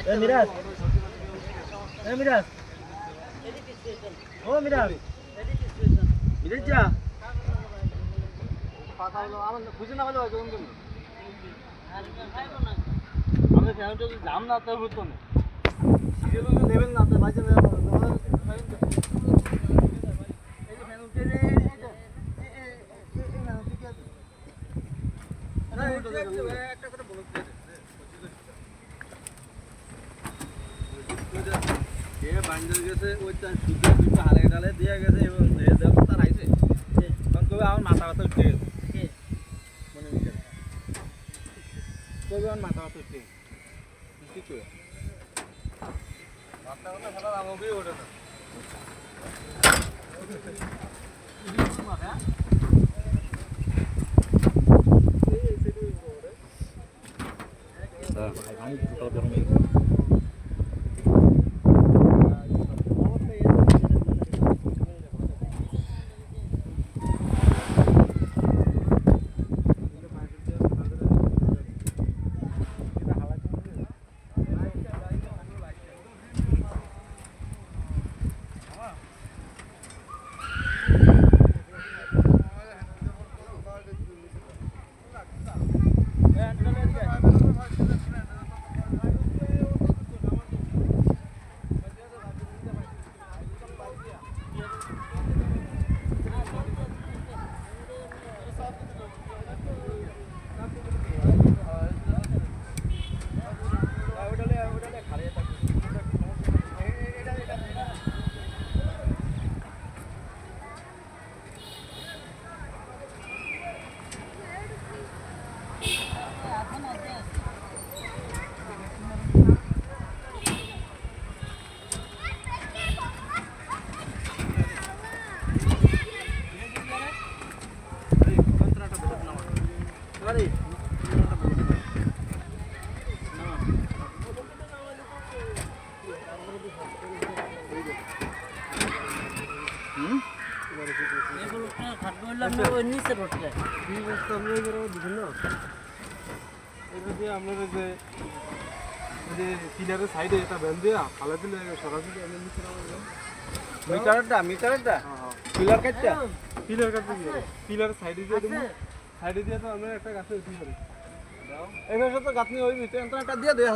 মিরাজ মিরাজ ও মিরাজ মিরাজ যা পাতা হলো আমার বুঝে না হলো হয়তো কেমন আমাদের ফ্যামিলি যদি জাম না তো হতো না সিরিয়াল লেভেল না তো বাজে না এই ফ্যান উঠে রে একটা করে বলো এ বান্ডেল গেছে ওই তার সুযোগ দুটো হালে ডালে দিয়ে গেছে এবং এ দেব তার আইছে তখন কবে আমার মাথা ব্যথা উঠে গেছে মনে নিতে কবে আমার মাথা ব্যথা উঠে কি করে মাথা ব্যথা ভালো আমাকে ওঠে না ভাই পানি তো গরম হয়ে গেছে পিলারের সাইডে এটা বেঁধে দেওয়া খালা দিলে সরাসরি মিটারটা পিলার কাটটা পিলার কাটতে গিয়ে পিলারের সাইডে দিয়ে দেবো সাইডে দিয়ে তো আমরা একটা গাছে উঠি পারি এবার তো গাছ নিয়ে ওই ভিতরে একটা দিয়ে দেয়